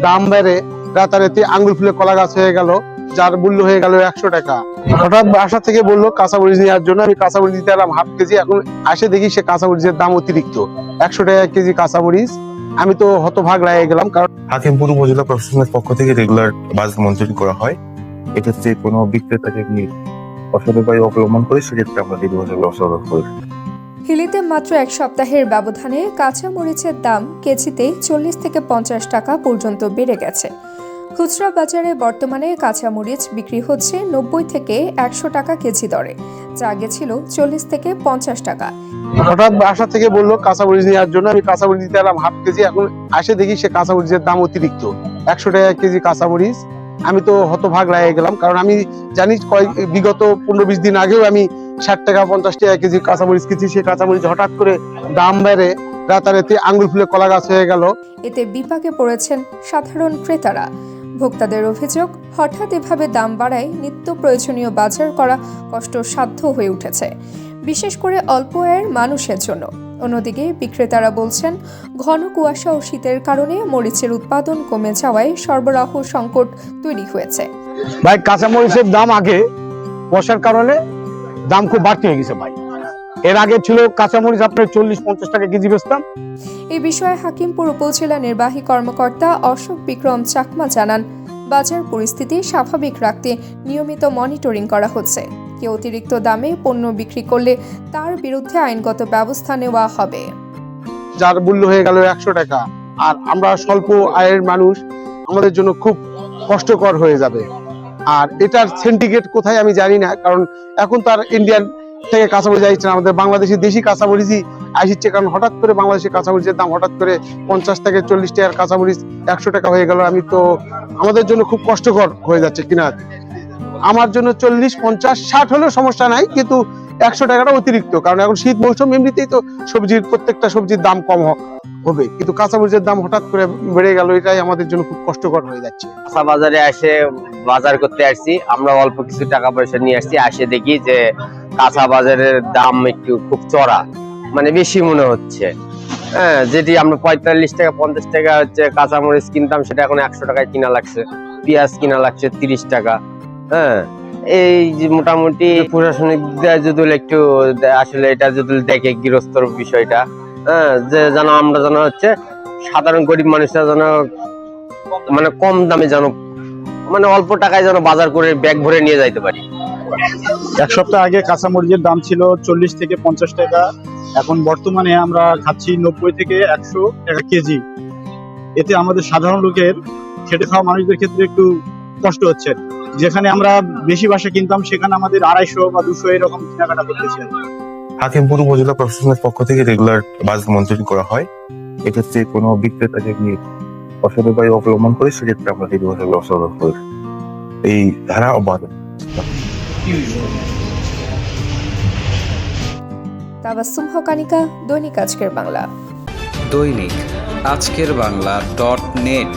দাম বেড়ে রাতারাতি আঙ্গুল ফুলে কলা গাছ হয়ে গেল, যার মূল্য হয়ে গেল 100 টাকা। হঠাৎ বাসা থেকে বললো কাঁচামরিচ নেওয়ার জন্য, আমি কাঁচামরিচ দিতে এলাম হাফ কেজি। এখন আসে দেখি সে কাঁচামরিচের দাম অতিরিক্ত 100 টাকা কেজি কাঁচামরিচ। আমি তো হতভাগ লেগে গেলাম, কারণ হাকিমপুর উপজেলা প্রশাসনের পক্ষ থেকে রেগুলার বাজার মনিটরিং করা হয়। এক্ষেত্রে কোনো বিক্রেতাকে অসৎ উপায় অবলম্বন করে সেক্ষেত্রে আমরা দীর্ঘদিন ব্যবস্থা করি। হিলিতে মাত্র এক সপ্তাহের ব্যবধানে কাঁচা মরিচের দাম কেজিতে 40 থেকে 50 টাকা পর্যন্ত বেড়ে গেছে। খুচরা বাজারে বর্তমানে কাঁচা মরিচ বিক্রি হচ্ছে 90 থেকে 100 টাকা কেজি দরে, যা আগে ছিল 40 থেকে 50 টাকা। হঠাৎ বাসা থেকে বললো কাঁচামরিচ নেওয়ার জন্য, আমি কাঁচামরিচ দিতে এলাম হাফ কেজি। এখন আসে দেখি সে কাঁচামরিচের দাম অতিরিক্ত 100 টাকা কেজি কাঁচামরিচ। আমি তো হতভাগ লেগে গেলাম, কারণ আমি জানি বিগত 15-20 দিন আগেও আমি 60 টাকা 50 টাকা কেজি কাঁচামরিচ কিনছি। সে কাঁচামরিচ হঠাৎ করে দাম বেড়ে রাতারাতি আঙ্গুল ফুলে কলা গাছ হয়ে গেল। এতে বিপাকে পড়েছেন সাধারণ ক্রেতারা। ভোক্তাদের অভিযোগ, হঠাৎ এভাবে দাম বাড়ায় নিত্য প্রয়োজনীয় বাজার করা কষ্টসাধ্য হয়ে উঠেছে, বিশেষ করে অল্প আয়ের মানুষের জন্য। অন্যদিকে বিক্রেতারা বলছেন, ঘন কুয়াশা ও শীতের কারণে মরিচের উৎপাদন কমে যাওয়ায় সরবরাহ সংকট তৈরি হয়েছে। ভাই কাঁচামরিচের দাম আগে বর্ষার কারণে দাম খুব বাড়তি হয়ে গেছে ভাই। এর আগে ছিল কাঁচামরিচ আপনার 40-50 টাকা কেজি বেচতাম। এই বিষয়ে হাকিমপুর উপজেলা নির্বাহী কর্মকর্তা অশোক বিক্রম চাকমা জানান, বাজার পরিস্থিতি স্বাভাবিক রাখতে নিয়মিত মনিটরিং করা হচ্ছে। কেউ অতিরিক্ত দামে পণ্য বিক্রি করলে তার বিরুদ্ধে আইনগত ব্যবস্থা নেওয়া হবে। যার মূল্য হয়ে গেল 100 টাকা। আর আমরা স্বল্প আয়ের মানুষ, আমাদের জন্য খুব কষ্টকর হয়ে যাবে। আর এটার সেন্টিগ্রেড কোথায় আমি জানি না, কারণ এখন তো আর ইন্ডিয়ান থেকে কাঁচামরিচ আসছে না, আমাদের বাংলাদেশি দেশি কাঁচামরিচই আসছে। কারণ হঠাৎ করে বাংলাদেশের কাঁচামরিচের দাম হঠাৎ করে 50 থেকে 40 টাকার কাঁচামরিচ 100 টাকা হয়ে গেল। আমি তো আমাদের জন্য খুব কষ্টকর হয়ে যাচ্ছে কিনা। আমার জন্য 40, 50, 60 হলেও সমস্যা নাই, কিন্তু 100 টাকাটা অতিরিক্ত। কারণ এখন শীত মৌসুম, এমনিতেই তো সবজির প্রত্যেকটা সবজির দাম কম হবে, কিন্তু কাঁচামরিচের দাম হঠাৎ করে বেড়ে গেল, এটাই আমাদের জন্য খুব কষ্টকর হয়ে যাচ্ছে। কাঁচা বাজারে এসে বাজার করতে আসছি, আমরা অল্প কিছু টাকা পয়সা নিয়ে আসছি। আসে দেখি যে কাঁচা বাজারের দাম একটু খুব চড়া, মানে বেশি মনে হচ্ছে। হ্যাঁ, যেটি আমরা 45 টাকা 50 টাকা হচ্ছে কাঁচামরিচ কিনতাম, সেটা এখন 100 টাকায় কিনা লাগছে। পেঁয়াজ কিনা লাগছে 30 টাকা। হ্যাঁ, এই যে মোটামুটি প্রশাসনিক যদি একটু আসলে এটা যদি দেখে গৃহস্থর বিষয়টা, হ্যাঁ, যে যেন আমরা যেন হচ্ছে সাধারণ গরিব মানুষরা যেন মানে কম দামে যেন মানে অল্প টাকায় যেন বাজার করে ব্যাগ ভরে নিয়ে যাইতে পারি। এক সপ্তাহ আগে কাঁচামরিচের দাম ছিল 40 থেকে 50 টাকা, এখন বর্তমানে আমরা খাচ্ছি 90 থেকে 100 টাকা কেজি। এতে আমাদের সাধারণ লোকের, খেটে খাওয়া মানুষদের ক্ষেত্রে একটু কষ্ট হচ্ছে। যেখানে আমরা বেশি বাসা কিনতাম, সেখানে আমাদের 250 বা 200 এরকম কেনাকাটা করতেছে। হাকিমপুর উপজেলা প্রশাসনের পক্ষ থেকে রেগুলার বাজার মনিটরিং করা হয়। এক্ষেত্রে কোনো বিক্রেতাকে অসৎ উপায় অবলম্বন করে সেক্ষেত্রে আমরা দীর্ঘদিন ব্যবস্থা করি। এই ধারা অব্যাহত। তাবাসসুম হকানিকা, দৈনিক আজকের বাংলা। দৈনিক আজকের বাংলা .net